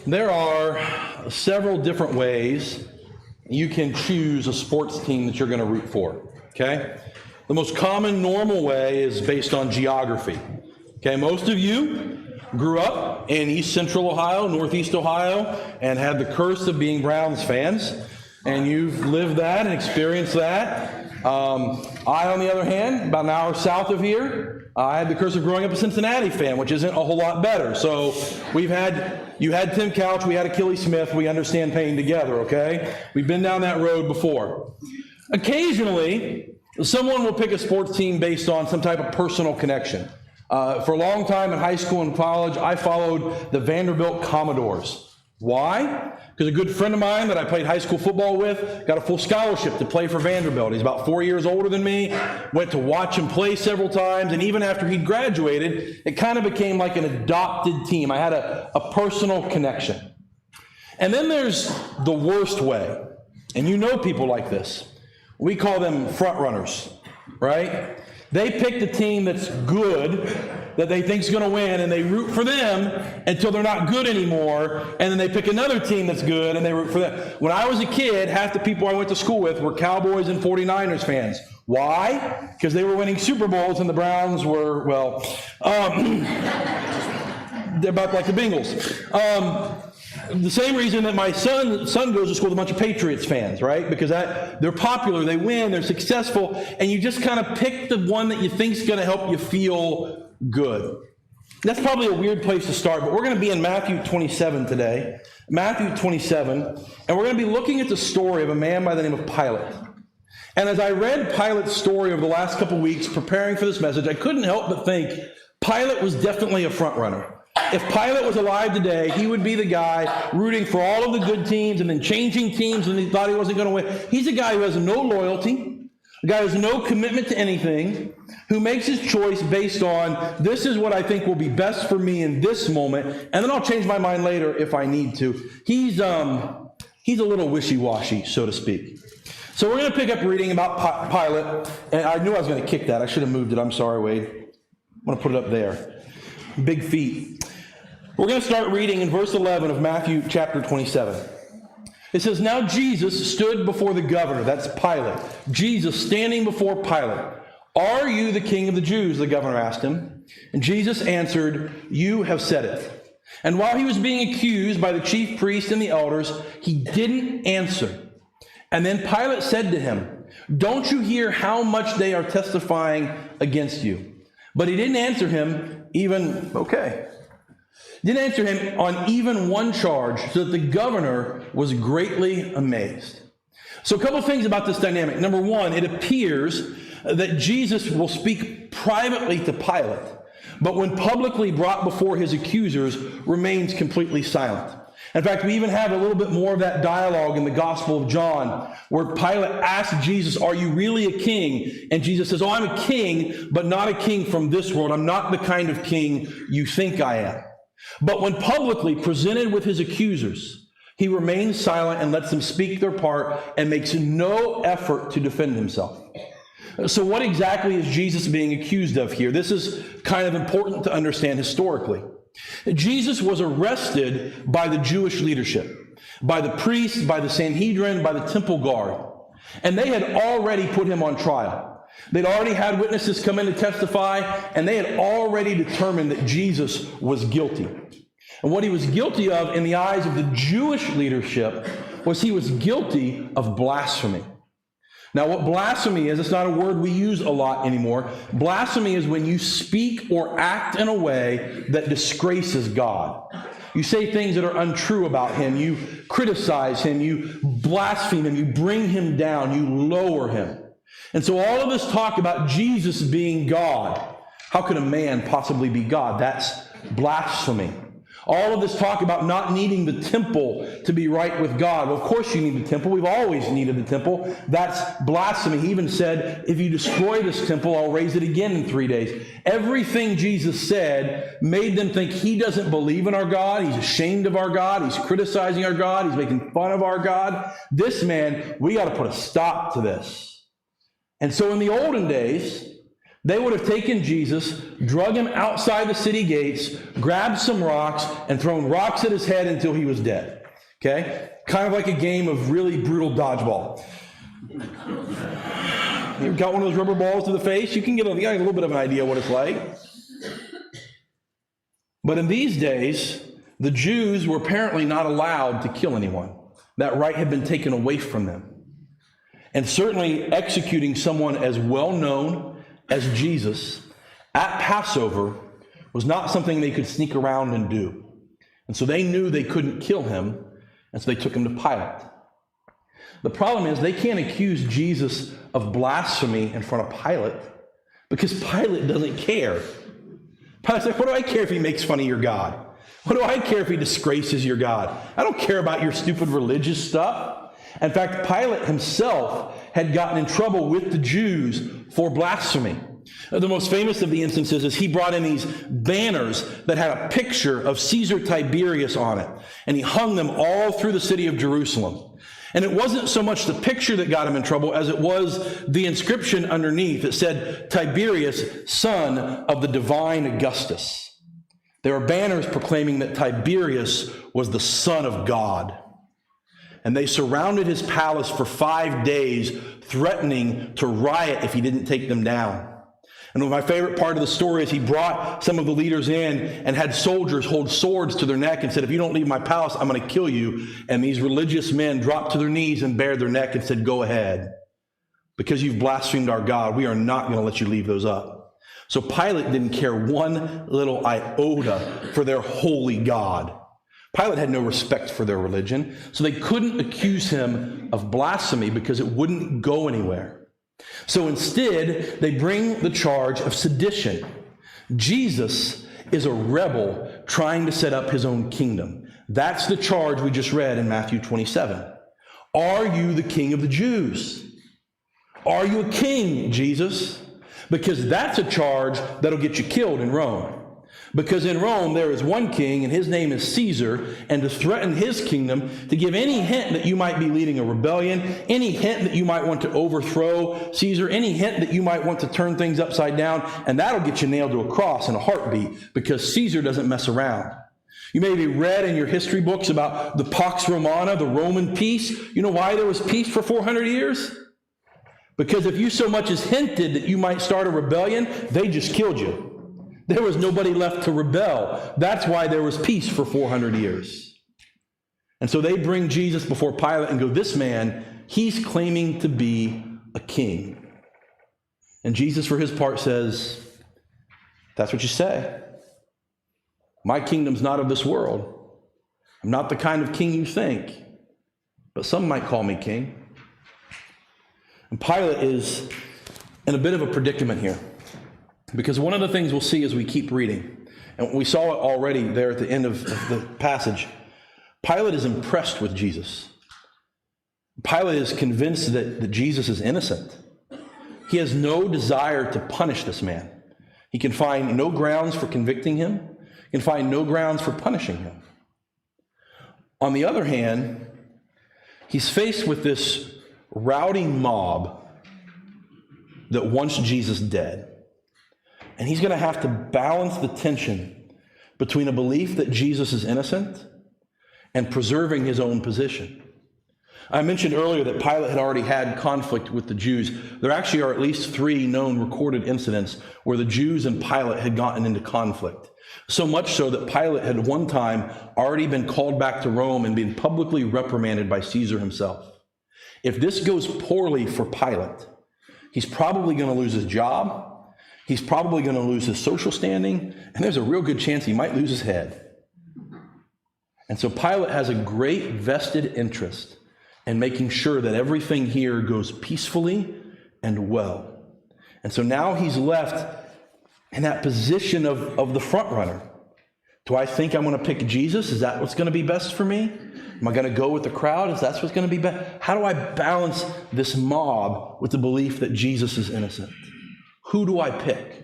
There are several different ways you can choose a sports team that you're going to root for, okay? The most common, normal way is based on geography, okay? Most of you grew up in East Central Ohio, Northeast Ohio, and had the curse of being Browns fans, and you've lived that and experienced that. I, on the other hand, about an hour south of here, I had the curse of growing up a Cincinnati fan, which isn't a whole lot better. So you had Tim Couch, we had Achilles Smith, we understand pain together, okay? We've been down that road before. Occasionally, someone will pick a sports team based on some type of personal connection. For a long time in high school and college, I followed the Vanderbilt Commodores. Why? Because a good friend of mine that I played high school football with got a full scholarship to play for Vanderbilt. He's about 4 years older than me, went to watch him play several times, and even after he'd graduated, it kind of became like an adopted team. I had a personal connection. And then there's the worst way, and you know people like this. We call them front runners, right? They pick the team that's good, that they think is going to win, and they root for them until they're not good anymore, and then they pick another team that's good, and they root for them. When I was a kid, half the people I went to school with were Cowboys and 49ers fans. Why? Because they were winning Super Bowls, and the Browns were, well, they're about like the Bengals. The same reason that my son goes to school with a bunch of Patriots fans, right? Because they're popular, they win, they're successful, and you just kind of pick the one that you think is going to help you feel good. That's probably a weird place to start, but we're going to be in Matthew 27 today. Matthew 27, and we're going to be looking at the story of a man by the name of Pilate. And as I read Pilate's story over the last couple weeks, preparing for this message, I couldn't help but think Pilate was definitely a front runner. If Pilate was alive today, he would be the guy rooting for all of the good teams and then changing teams when he thought he wasn't going to win. He's a guy who has no loyalty, a guy who has no commitment to anything, who makes his choice based on, this is what I think will be best for me in this moment, and then I'll change my mind later if I need to. He's a little wishy-washy, so to speak. So we're going to pick up reading about Pilate, and I knew I was going to kick that. I should have moved it. I'm sorry, Wade. I'm going to put it up there. Big feet. We're going to start reading in verse 11 of Matthew chapter 27. It says, "Now Jesus stood before the governor," that's Pilate. Jesus standing before Pilate. "Are you the king of the Jews?" the governor asked him. And Jesus answered, "You have said it." And while he was being accused by the chief priests and the elders, he didn't answer. And then Pilate said to him, "Don't you hear how much they are testifying against you?" But he didn't answer him Didn't answer him on even one charge, so that the governor was greatly amazed. So a couple of things about this dynamic. Number one, it appears that Jesus will speak privately to Pilate, but when publicly brought before his accusers, remains completely silent. In fact, we even have a little bit more of that dialogue in the Gospel of John, where Pilate asks Jesus, "Are you really a king?" And Jesus says, "Oh, I'm a king, but not a king from this world. I'm not the kind of king you think I am." But when publicly presented with his accusers, he remains silent and lets them speak their part and makes no effort to defend himself. So what exactly is Jesus being accused of here? This is kind of important to understand historically. Jesus was arrested by the Jewish leadership, by the priests, by the Sanhedrin, by the temple guard. And they had already put him on trial. They'd already had witnesses come in to testify, and they had already determined that Jesus was guilty. And what he was guilty of in the eyes of the Jewish leadership was he was guilty of blasphemy. Now, what blasphemy is, it's not a word we use a lot anymore. Blasphemy is when you speak or act in a way that disgraces God. You say things that are untrue about him. You criticize him. You blaspheme him. You bring him down. You lower him. And so all of this talk about Jesus being God, how could a man possibly be God? That's blasphemy. All of this talk about not needing the temple to be right with God. Well, of course you need the temple. We've always needed the temple. That's blasphemy. He even said, "If you destroy this temple, I'll raise it again in 3 days." Everything Jesus said made them think he doesn't believe in our God. He's ashamed of our God. He's criticizing our God. He's making fun of our God. This man, we got to put a stop to this. And so in the olden days, They would have taken Jesus, drug him outside the city gates, grabbed some rocks, and thrown rocks at his head until he was dead. Okay? Kind of like a game of really brutal dodgeball. You got one of those rubber balls to the face? You can get a little bit of an idea what it's like. But in these days, the Jews were apparently not allowed to kill anyone. That right had been taken away from them. And certainly executing someone as well known as Jesus at Passover was not something they could sneak around and do. And so they knew they couldn't kill him, and so they took him to Pilate. The problem is they can't accuse Jesus of blasphemy in front of Pilate because Pilate doesn't care. Pilate's like, what do I care if he makes fun of your God? What do I care if he disgraces your God? I don't care about your stupid religious stuff. In fact, Pilate himself had gotten in trouble with the Jews for blasphemy. The most famous of the instances is he brought in these banners that had a picture of Caesar Tiberius on it, and he hung them all through the city of Jerusalem. And it wasn't so much the picture that got him in trouble as it was the inscription underneath. It said, Tiberius, son of the divine Augustus. There were banners proclaiming that Tiberius was the son of God. And they surrounded his palace for 5 days, threatening to riot if he didn't take them down. And my favorite part of the story is he brought some of the leaders in and had soldiers hold swords to their neck and said, if you don't leave my palace, I'm going to kill you. And these religious men dropped to their knees and bared their neck and said, go ahead. Because you've blasphemed our God, we are not going to let you leave those up. So Pilate didn't care one little iota for their holy God. Pilate had no respect for their religion, so they couldn't accuse him of blasphemy because it wouldn't go anywhere. So instead, they bring the charge of sedition. Jesus is a rebel trying to set up his own kingdom. That's the charge we just read in Matthew 27. Are you the king of the Jews? Are you a king, Jesus? Because that's a charge that'll get you killed in Rome. Because in Rome, there is one king, and his name is Caesar, and to threaten his kingdom, to give any hint that you might be leading a rebellion, any hint that you might want to overthrow Caesar, any hint that you might want to turn things upside down, and that'll get you nailed to a cross in a heartbeat, because Caesar doesn't mess around. You maybe read in your history books about the Pax Romana, the Roman peace. You know why there was peace for 400 years? Because if you so much as hinted that you might start a rebellion, they just killed you. There was nobody left to rebel. That's why there was peace for 400 years. And so they bring Jesus before Pilate and go, this man, he's claiming to be a king. And Jesus, for his part, says, that's what you say. My kingdom's not of this world. I'm not the kind of king you think, but some might call me king. And Pilate is in a bit of a predicament here. Because one of the things we'll see as we keep reading, and we saw it already there at the end of the passage, Pilate is impressed with Jesus. Pilate is convinced that Jesus is innocent. He has no desire to punish this man. He can find no grounds for convicting him. He can find no grounds for punishing him. On the other hand, he's faced with this rowdy mob that wants Jesus dead. And he's going to have to balance the tension between a belief that Jesus is innocent and preserving his own position. I mentioned earlier that Pilate had already had conflict with the Jews. There actually are at least 3 known recorded incidents where the Jews and Pilate had gotten into conflict. So much so that Pilate had one time already been called back to Rome and been publicly reprimanded by Caesar himself. If this goes poorly for Pilate, he's probably going to lose his job. He's probably going to lose his social standing, and there's a real good chance he might lose his head. And so Pilate has a great vested interest in making sure that everything here goes peacefully and well. And so now he's left in that position of the front runner. Do I think I'm going to pick Jesus? Is that what's going to be best for me? Am I going to go with the crowd? Is that what's going to be best? How do I balance this mob with the belief that Jesus is innocent? Who do I pick?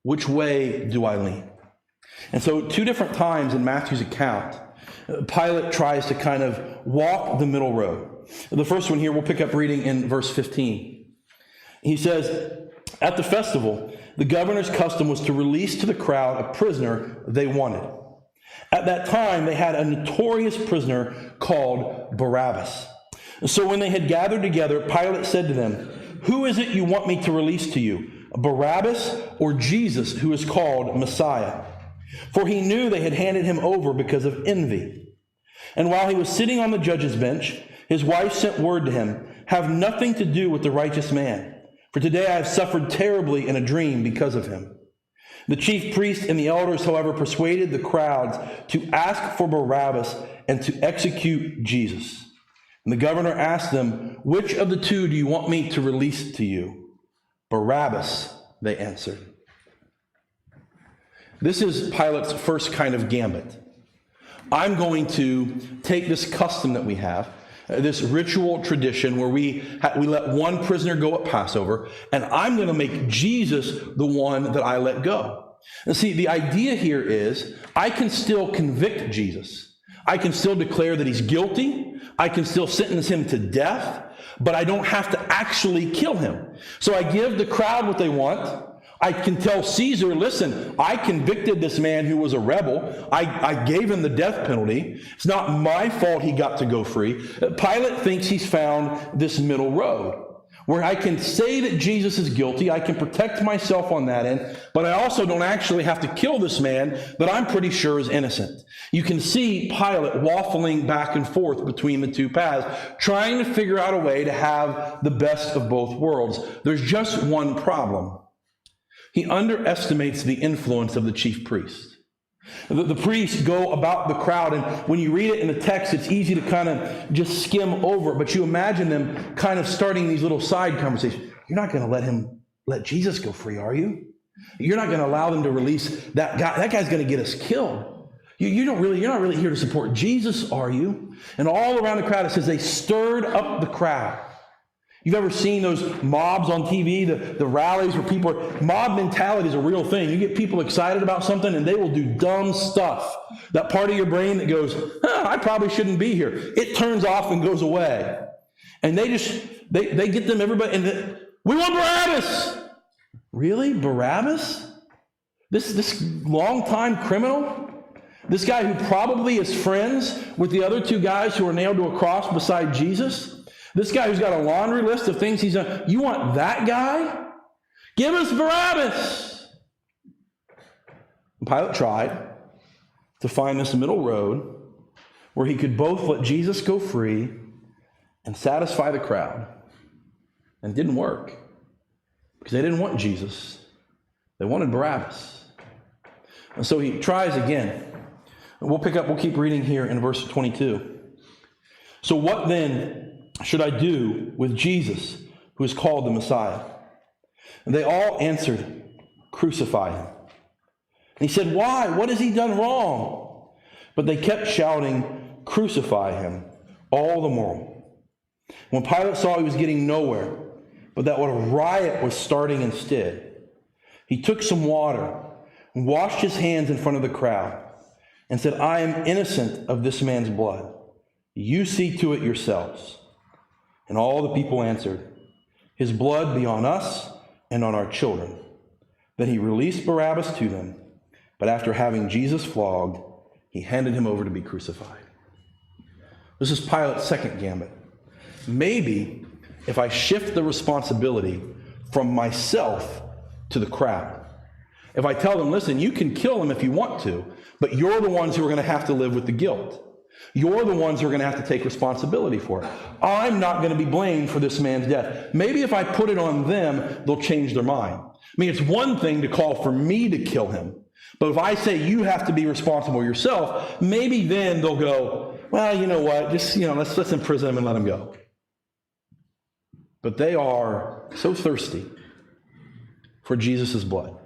Which way do I lean? And so 2 different times in Matthew's account, Pilate tries to kind of walk the middle road. The first one here, we'll pick up reading in verse 15. He says, at the festival, the governor's custom was to release to the crowd a prisoner they wanted. At that time, they had a notorious prisoner called Barabbas. So when they had gathered together, Pilate said to them, "Who is it you want me to release to you, Barabbas or Jesus, who is called Messiah?" For he knew they had handed him over because of envy. And while he was sitting on the judge's bench, his wife sent word to him, "Have nothing to do with the righteous man, for today I have suffered terribly in a dream because of him." The chief priests and the elders, however, persuaded the crowds to ask for Barabbas and to execute Jesus. And the governor asked them, "Which of the two do you want me to release to you?" "Barabbas," they answered. This is Pilate's first kind of gambit. I'm going to take this custom that we have, this ritual tradition where we let one prisoner go at Passover, and I'm going to make Jesus the one that I let go. And see, the idea here is I can still convict Jesus. I can still declare that he's guilty. I can still sentence him to death, but I don't have to actually kill him. So I give the crowd what they want. I can tell Caesar, listen, I convicted this man who was a rebel. I gave him the death penalty. It's not my fault he got to go free. Pilate thinks he's found this middle road where I can say that Jesus is guilty. I can protect myself on that end, but I also don't actually have to kill this man that I'm pretty sure is innocent. You can see Pilate waffling back and forth between the two paths, trying to figure out a way to have the best of both worlds. There's just one problem. He underestimates the influence of the chief priest. The priests go about the crowd, and when you read it in the text, it's easy to kind of just skim over it, but you imagine them kind of starting these little side conversations. You're not going to let Jesus go free, are you? You're not going to allow them to release that guy. That guy's going to get us killed. You're not really here to support Jesus, are you? And all around the crowd, it says they stirred up the crowd. You've ever seen those mobs on TV, the rallies where mob mentality is a real thing. You get people excited about something and they will do dumb stuff. That part of your brain that goes, I probably shouldn't be here. It turns off and goes away. And they get them, everybody, and we want Barabbas. Really? Barabbas? This longtime criminal? This guy who probably is friends with the other two guys who are nailed to a cross beside Jesus? This guy who's got a laundry list of things he's done. You want that guy? Give us Barabbas. And Pilate tried to find this middle road where he could both let Jesus go free and satisfy the crowd. And it didn't work because they didn't want Jesus. They wanted Barabbas. And so he tries again. And we'll keep reading here in verse 22. So what then should I do with Jesus, who is called the Messiah? And they all answered, "Crucify him." And he said, "Why? What has he done wrong?" But they kept shouting, "Crucify him," all the more. When Pilate saw he was getting nowhere, but that what a riot was starting instead, he took some water and washed his hands in front of the crowd and said, "I am innocent of this man's blood. You see to it yourselves." And all the people answered, "His blood be on us and on our children." Then he released Barabbas to them, but after having Jesus flogged, he handed him over to be crucified. This is Pilate's second gambit. Maybe if I shift the responsibility from myself to the crowd, if I tell them, listen, you can kill him if you want to, but you're the ones who are going to have to live with the guilt. You're the ones who are going to have to take responsibility for it. I'm not going to be blamed for this man's death. Maybe if I put it on them, they'll change their mind. I mean, it's one thing to call for me to kill him, but if I say you have to be responsible yourself, maybe then they'll go, well, you know what, just, let's imprison him and let him go. But they are so thirsty for Jesus' blood.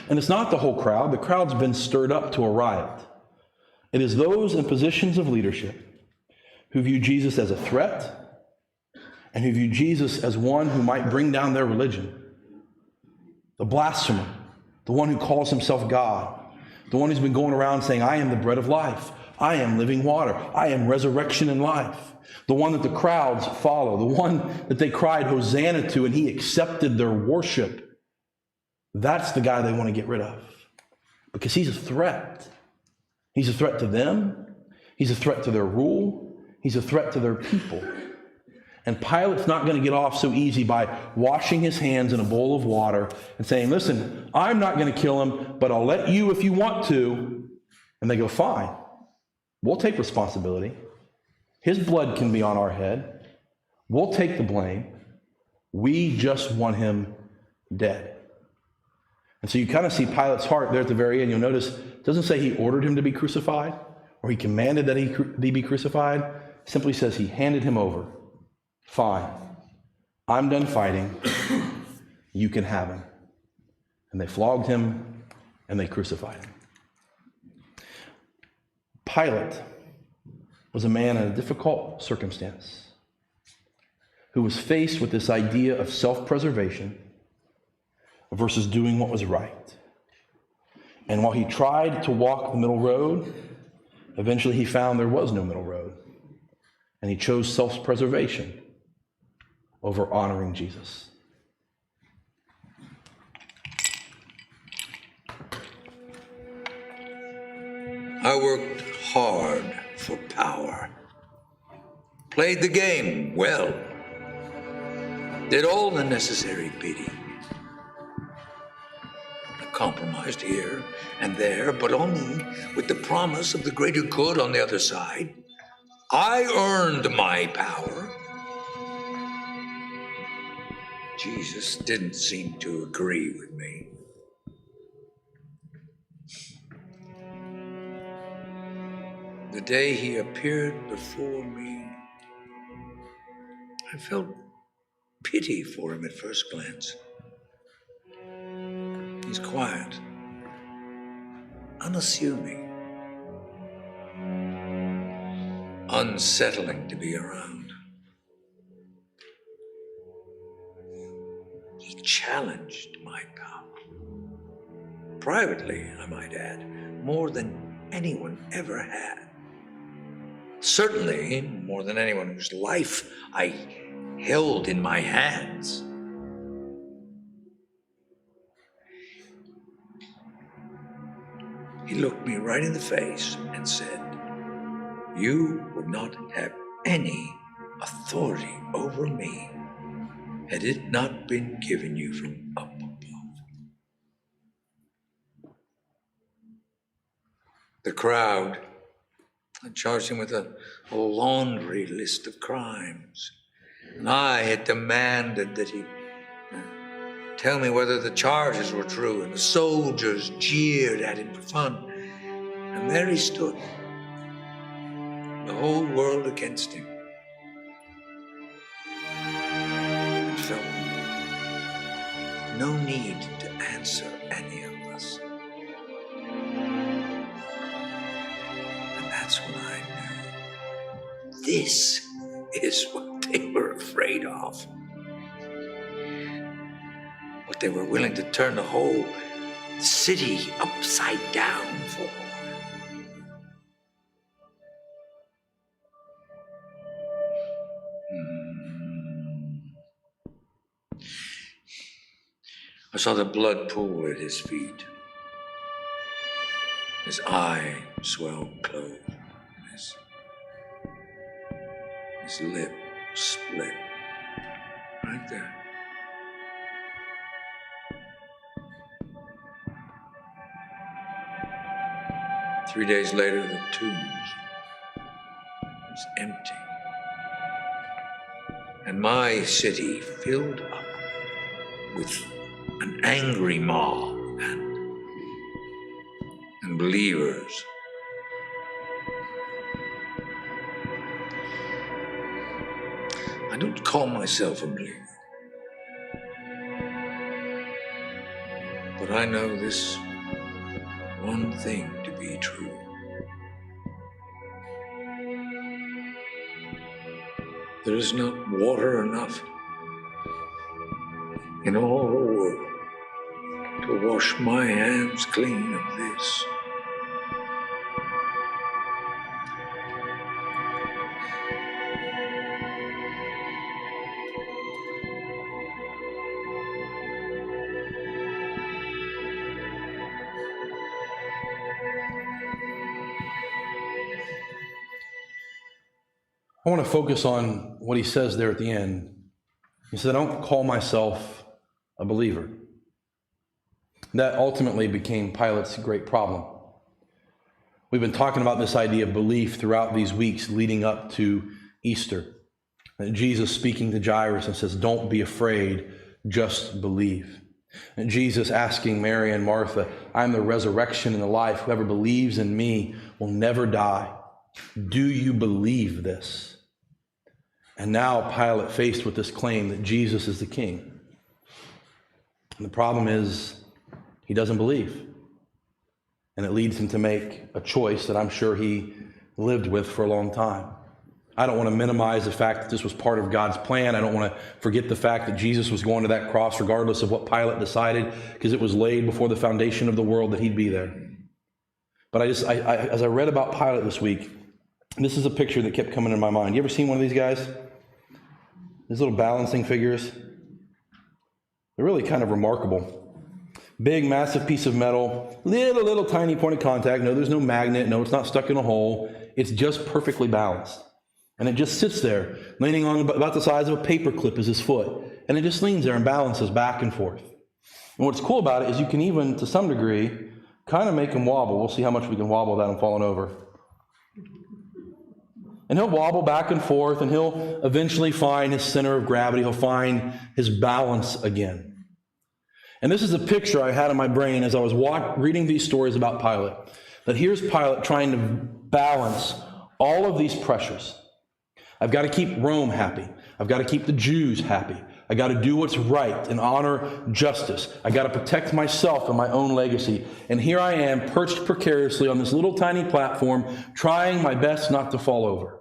And it's not the whole crowd. The crowd's been stirred up to a riot. It is those in positions of leadership who view Jesus as a threat and who view Jesus as one who might bring down their religion. The blasphemer, the one who calls himself God, the one who's been going around saying, I am the bread of life, I am living water, I am resurrection and life. The one that the crowds follow, the one that they cried Hosanna to and he accepted their worship. That's the guy they want to get rid of because he's a threat. He's a threat to them. He's a threat to their rule. He's a threat to their people. And Pilate's not going to get off so easy by washing his hands in a bowl of water and saying, listen, I'm not going to kill him, but I'll let you if you want to. And they go, fine, we'll take responsibility. His blood can be on our head. We'll take the blame. We just want him dead. And so you kind of see Pilate's heart there at the very end. You'll notice it doesn't say he ordered him to be crucified or he commanded that he be crucified. It simply says he handed him over. Fine. I'm done fighting. You can have him. And they flogged him and they crucified him. Pilate was a man in a difficult circumstance who was faced with this idea of self-preservation versus doing what was right. And while he tried to walk the middle road, eventually he found there was no middle road. And he chose self-preservation over honoring Jesus. I worked hard for power, played the game well, did all the necessary bidding. I compromised here and there, but only with the promise of the greater good on the other side. I earned my power. Jesus didn't seem to agree with me. The day he appeared before me, I felt pity for him at first glance. He's quiet, unassuming, unsettling to be around. He challenged my power. Privately, I might add, more than anyone ever had. Certainly more than anyone whose life I held in my hands. He looked me right in the face and said, "You would not have any authority over me had it not been given you from up above." The crowd charged him with a laundry list of crimes. And I had demanded that he tell me whether the charges were true, and the soldiers jeered at him for fun. And there he stood, the whole world against him. I felt no need to answer any of us. And that's when I knew this is what they were afraid of. What they were willing to turn the whole city upside down for. I saw the blood pool at his feet. His eye swelled closed. His lip split. Right there. Three days later, the tomb was empty. And my city filled up with an angry mob and believers. I don't call myself a believer, but I know this one thing to be true. There is not water enough in all the world to wash my hands clean of this. I want to focus on what he says there at the end. He said, I don't call myself a believer. That ultimately became Pilate's great problem. We've been talking about this idea of belief throughout these weeks leading up to Easter. And Jesus speaking to Jairus and says, don't be afraid, just believe. And Jesus asking Mary and Martha, I am the resurrection and the life. Whoever believes in me will never die. Do you believe this? And now Pilate faced with this claim that Jesus is the king. And the problem is he doesn't believe. And it leads him to make a choice that I'm sure he lived with for a long time. I don't want to minimize the fact that this was part of God's plan. I don't want to forget the fact that Jesus was going to that cross regardless of what Pilate decided, because it was laid before the foundation of the world that he'd be there. But as I read about Pilate this week, this is a picture that kept coming in my mind. You ever seen one of these guys? These little balancing figures? They're really kind of remarkable. Big, massive piece of metal, little tiny point of contact. No, there's no magnet. No, it's not stuck in a hole. It's just perfectly balanced. And it just sits there, leaning on about the size of a paper clip is his foot. And it just leans there and balances back and forth. And what's cool about it is you can even, to some degree, kind of make him wobble. We'll see how much we can wobble without him falling over. And he'll wobble back and forth, and he'll eventually find his center of gravity. He'll find his balance again. And this is a picture I had in my brain as I was reading these stories about Pilate. That here's Pilate trying to balance all of these pressures. I've got to keep Rome happy. I've got to keep the Jews happy. I got to do what's right and honor justice. I got to protect myself and my own legacy. And here I am, perched precariously on this little tiny platform, trying my best not to fall over.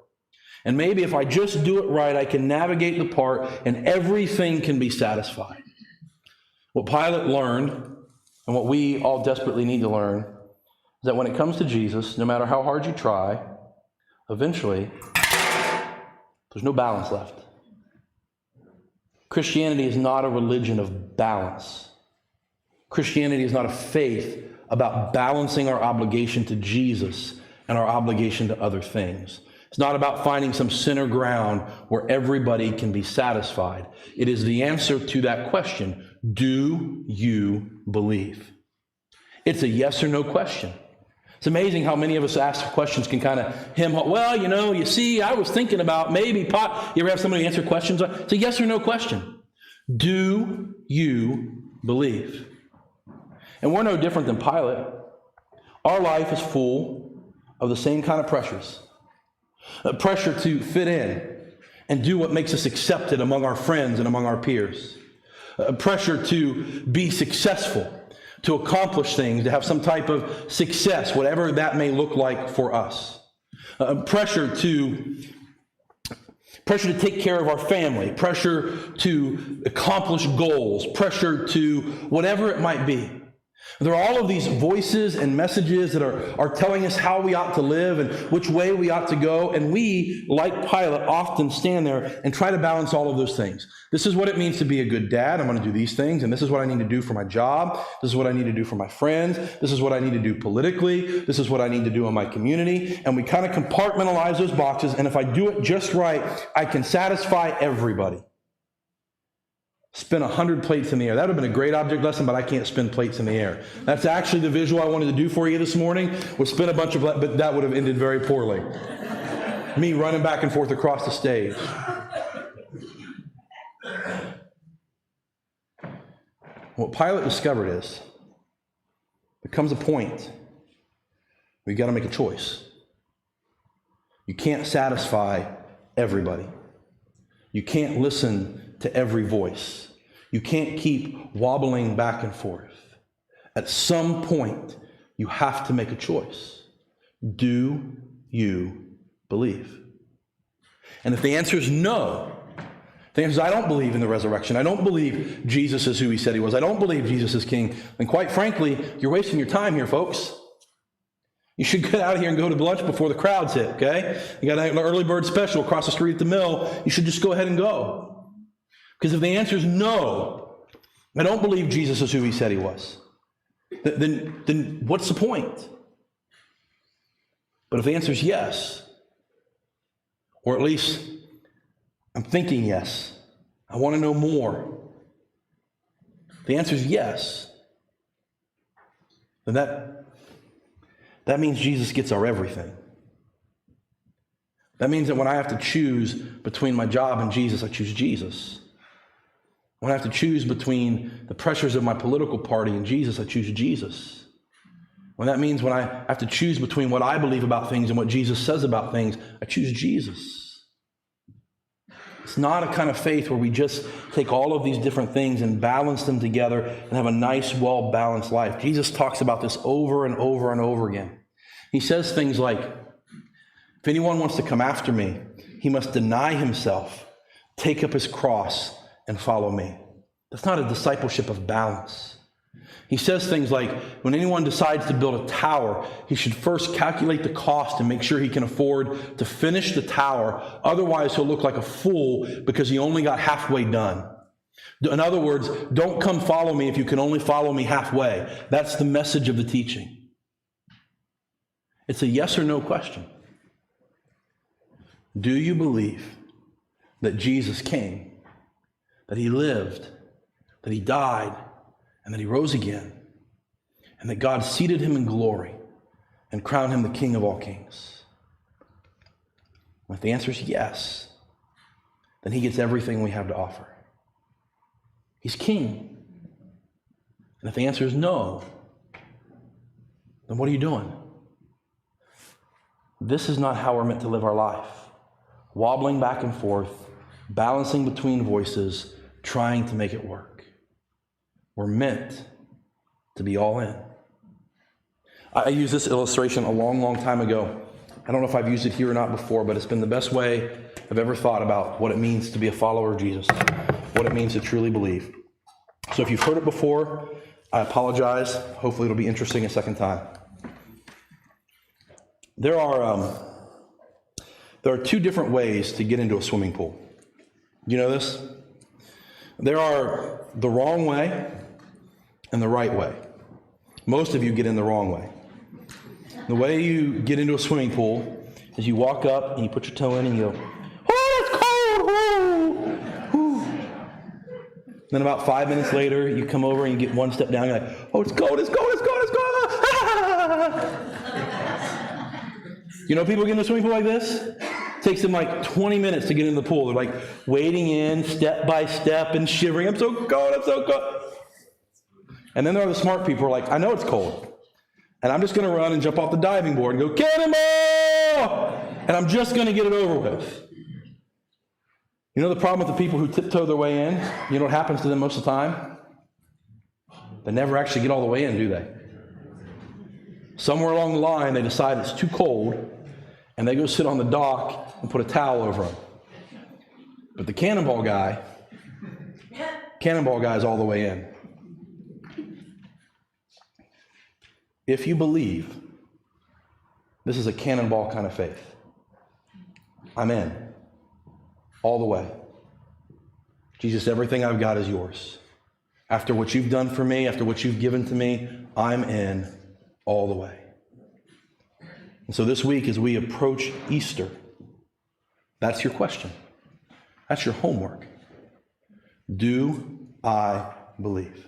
And maybe if I just do it right, I can navigate the part and everything can be satisfied. What Pilate learned, and what we all desperately need to learn, is that when it comes to Jesus, no matter how hard you try, eventually, there's no balance left. Christianity is not a religion of balance. Christianity is not a faith about balancing our obligation to Jesus and our obligation to other things. It's not about finding some center ground where everybody can be satisfied. It is the answer to that question. Do you believe? It's a yes or no question. It's amazing how many of us ask questions can kind of well, you see, I was thinking about maybe You ever have somebody answer questions? It's a yes or no question. Do you believe? And we're no different than Pilate. Our life is full of the same kind of pressures. Pressure to fit in and do what makes us accepted among our friends and among our peers. Pressure to be successful, to accomplish things, to have some type of success, whatever that may look like for us. Pressure to take care of our family, pressure to accomplish goals, pressure to whatever it might be. There are all of these voices and messages that are telling us how we ought to live and which way we ought to go. And we, like Pilate, often stand there and try to balance all of those things. This is what it means to be a good dad. I'm going to do these things. And this is what I need to do for my job. This is what I need to do for my friends. This is what I need to do politically. This is what I need to do in my community. And we kind of compartmentalize those boxes. And if I do it just right, I can satisfy everybody. Spin 100 plates in the air. That would have been a great object lesson, but I can't spin plates in the air. That's actually the visual I wanted to do for you this morning, was spin a bunch of plates, but that would have ended very poorly. Me running back and forth across the stage. What Pilate discovered is, there comes a point where you got to make a choice. You can't satisfy everybody. You can't listen to every voice. You can't keep wobbling back and forth. At some point, you have to make a choice. Do you believe? And if the answer is no, the answer is I don't believe in the resurrection. I don't believe Jesus is who he said he was. I don't believe Jesus is king. Then quite frankly, you're wasting your time here, folks. You should get out of here and go to lunch before the crowds hit, okay? You got an early bird special across the street at the mill. You should just go ahead and go. Because if the answer is no, I don't believe Jesus is who he said he was, then what's the point? But if the answer is yes, Or at least I'm thinking yes. I want to know more. The answer is yes. Then that means Jesus gets our everything. That means that when I have to choose between my job and Jesus, I choose Jesus. When I have to choose between the pressures of my political party and Jesus, I choose Jesus. When that means when I have to choose between what I believe about things and what Jesus says about things, I choose Jesus. It's not a kind of faith where we just take all of these different things and balance them together and have a nice, well-balanced life. Jesus talks about this over and over and over again. He says things like, if anyone wants to come after me, he must deny himself, take up his cross, and follow me. That's not a discipleship of balance. He says things like, when anyone decides to build a tower, he should first calculate the cost and make sure he can afford to finish the tower. Otherwise, he'll look like a fool because he only got halfway done. In other words, don't come follow me if you can only follow me halfway. That's the message of the teaching. It's a yes or no question. Do you believe that Jesus came, that he lived, that he died, and that he rose again, and that God seated him in glory and crowned him the King of all kings? If the answer is yes, then he gets everything we have to offer. He's king. And if the answer is no, then what are you doing? This is not how we're meant to live our life. Wobbling back and forth, balancing between voices, trying to make it work. We're meant to be all in. I used this illustration a long, long time ago. I don't know if I've used it here or not before, but it's been the best way I've ever thought about what it means to be a follower of Jesus, what it means to truly believe. So if you've heard it before, I apologize. Hopefully it'll be interesting a second time. There are two different ways to get into a swimming pool. You know this? There are the wrong way and the right way. Most of you get in the wrong way. The way you get into a swimming pool is you walk up and you put your toe in and you go, "Oh, it's cold!" Woo. Then about 5 minutes later, you come over and you get one step down and you're like, "Oh, it's cold, it's cold, it's cold, it's cold!" You know people get in the swimming pool like this? It takes them like 20 minutes to get in the pool. They're like wading in step by step and shivering. I'm so cold, I'm so cold. And then there are the smart people who are like, I know it's cold. And I'm just going to run and jump off the diving board and go, cannonball! And I'm just going to get it over with. You know the problem with the people who tiptoe their way in? You know what happens to them most of the time? They never actually get all the way in, do they? Somewhere along the line, they decide it's too cold, and they go sit on the dock and put a towel over them. But the cannonball guy is all the way in. If you believe, this is a cannonball kind of faith. I'm in. All the way. Jesus, everything I've got is yours. After what you've done for me, after what you've given to me, I'm in all the way. And so this week, as we approach Easter, that's your question. That's your homework. Do I believe?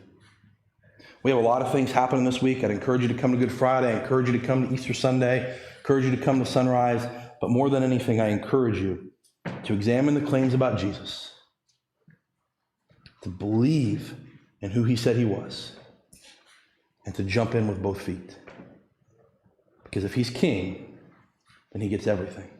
We have a lot of things happening this week. I'd encourage you to come to Good Friday. I encourage you to come to Easter Sunday. I encourage you to come to Sunrise. But more than anything, I encourage you to examine the claims about Jesus, to believe in who he said he was, and to jump in with both feet. Because if he's king, then he gets everything.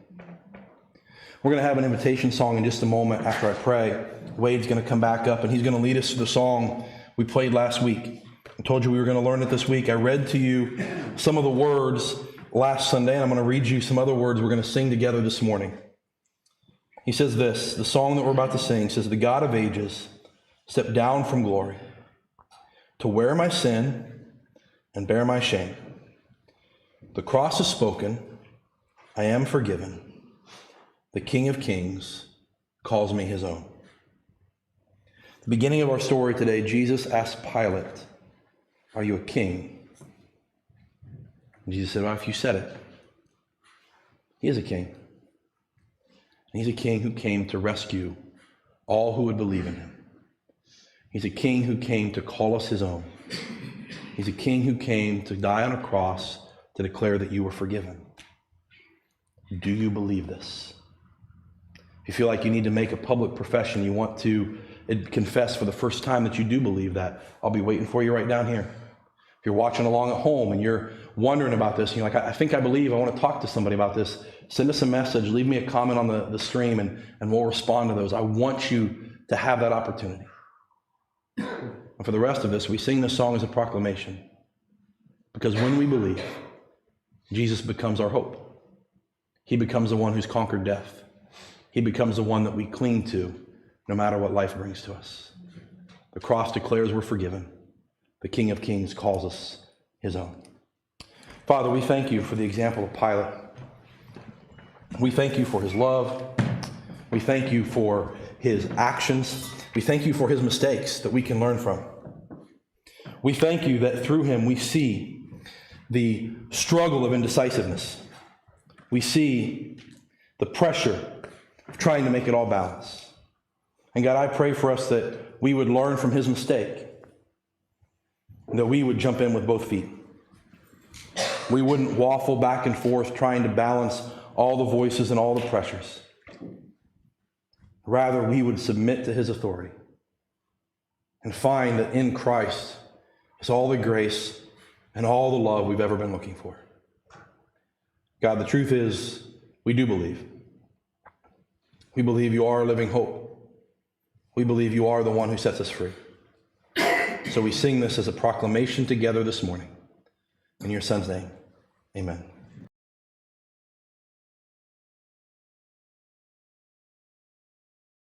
We're going to have an invitation song in just a moment after I pray. Wade's going to come back up, and he's going to lead us to the song we played last week. I told you we were going to learn it this week. I read to you some of the words last Sunday, and I'm going to read you some other words we're going to sing together this morning. He says this, the song that we're about to sing says, the God of ages stepped down from glory to wear my sin and bear my shame. The cross is spoken, I am forgiven. The King of Kings calls me his own. At the beginning of our story today, Jesus asked Pilate, are you a king? And Jesus said, well, if you said it. He is a king. He's a king who came to rescue all who would believe in him. He's a king who came to call us his own. He's a king who came to die on a cross to declare that you were forgiven. Do you believe this? If you feel like you need to make a public profession, you want to confess for the first time that you do believe that, I'll be waiting for you right down here. If you're watching along at home and you're wondering about this, and you're like, I think I believe, I want to talk to somebody about this, send us a message, leave me a comment on the stream, and we'll respond to those. I want you to have that opportunity. And for the rest of us, we sing this song as a proclamation, because when we believe, Jesus becomes our hope. He becomes the one who's conquered death. He becomes the one that we cling to no matter what life brings to us. The cross declares we're forgiven. The King of Kings calls us his own. Father, we thank you for the example of Pilate. We thank you for his love. We thank you for his actions. We thank you for his mistakes that we can learn from. We thank you that through him we see the struggle of indecisiveness. We see the pressure of trying to make it all balance. And God, I pray for us that we would learn from his mistake, and that we would jump in with both feet. We wouldn't waffle back and forth trying to balance all the voices and all the pressures. Rather, we would submit to his authority and find that in Christ is all the grace and all the love we've ever been looking for. God, the truth is, we do believe. We believe you are a living hope. We believe you are the one who sets us free. So we sing this as a proclamation together this morning. In your Son's name, amen.